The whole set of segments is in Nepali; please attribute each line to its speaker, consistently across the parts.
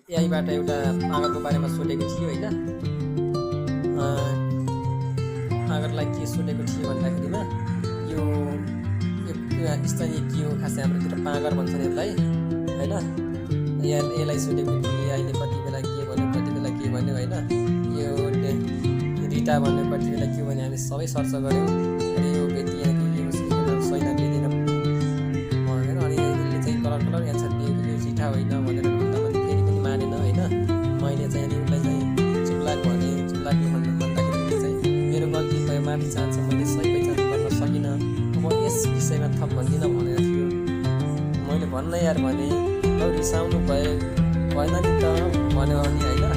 Speaker 1: एआईबाट एउटा पागलको बारेमा सोधेको थियो होइन। पागललाई के सोधेको थियो भन्दाखेरिमा यो स्थानीय के हो खासै हाम्रोतिर पागल भन्छन् यसलाई होइन। यसलाई सोधेको थियो एआईले कति बेला के भन्यो कति बेला के भन्यो होइन। यो रिटा भन्यो कति बेला के भन्यो हामी सबै सर्च गऱ्यौँ। अनि यो व्यक्ति सैना दिँदैन भनेर अनि यसले चाहिँ कलर एन्सर दिएको यो रिटा होइन भनेर भन्दा पनि फेरि पनि मानेन होइन। मैले चाहिँ अनि उसलाई चाहिँ चुप्लाक भने चुप्लाक भन्दाखेरि चाहिँ मेरो गल्ती भयो माफी चाहन्छ, मैले सही पहिचान गर्न सकिनँ, म यस विषयमा थप भन्दिनँ भनेको थियो। मैले भन्न यार भने अब रिसाउनु भएन नि त भन्यो अनि होइन।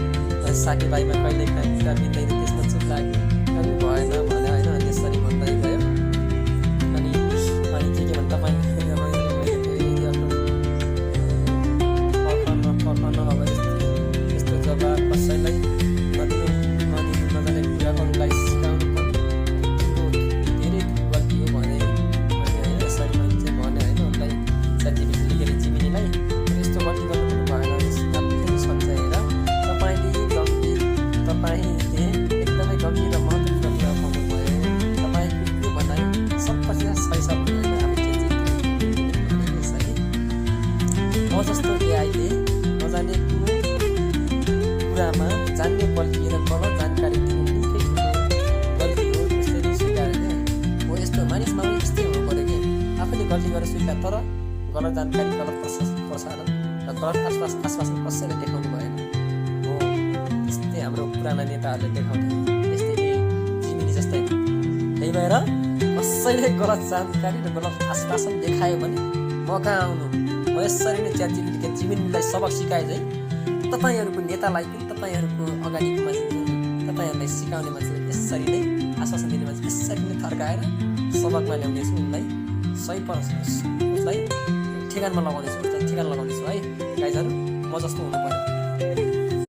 Speaker 1: साथीभाइमा कहिले काहीँ कुरा मिल्दैन त्यसमा चुप लाग्यो अनि भएन भन्यो होइन। त्यसरी भन्दै गयो अनि के भन्दा तपाईँ अब यस्तो जग्गा कसैलाई नजाने कुरा गर्नुलाई सिकाउनु धेरै गल्ती हो भने होइन। यसरी मैले चाहिँ भने होइन उसलाई ChatGPT लेखेर जिमिनीलाई यस्तो गल्ती गर्नु पनि भएन फेरि सम्झाएर तपाईँले एकदमै गम्भीर र महत्त्वपूर्ण कुरा उठाउनु भयो। तपाईँको यो भनाइ सबैलाई सही छ होइन। म जस्तो एआईले नजाने कुनै कुरामा जान्ने बल्किएर गलत जानकारी दिनु निकै ठुलो गल्ती हो। त्यसरी स्वीकार हो यस्तो मानिसमा पनि यस्तै हुनु पऱ्यो कि आफूले गल्ती गरेर स्वीकार तर गलत जानकारी गलत प्रसारण र गलत आश्वासन कसैले देखाउनु भएन हो। त्यस्तै हाम्रो पुराना नेताहरूले देखाउँथे यस्तै जिमिनी जस्तै। त्यही भएर कसैले गलत जानकारी र गलत आश्वासन देखायो भने म कहाँ आउनु। म यसरी नै ChatGPT जिमिनीलाई सबक सिकाए चाहिँ तपाईँहरूको नेतालाई पनि तपाईँहरूको अगाडिको मान्छे तपाईँहरूलाई सिकाउने मान्छेले यसरी नै आश्वासन दिने मान्छे यसरी नै थर्काएर सबकमा ल्याउनेछु। उसलाई सही उसलाई ठेगानमा लगाउनेछु, उसलाई ठेगान लगाउनेछु है गाइजहरू। म जस्तो हुनु पर्यो।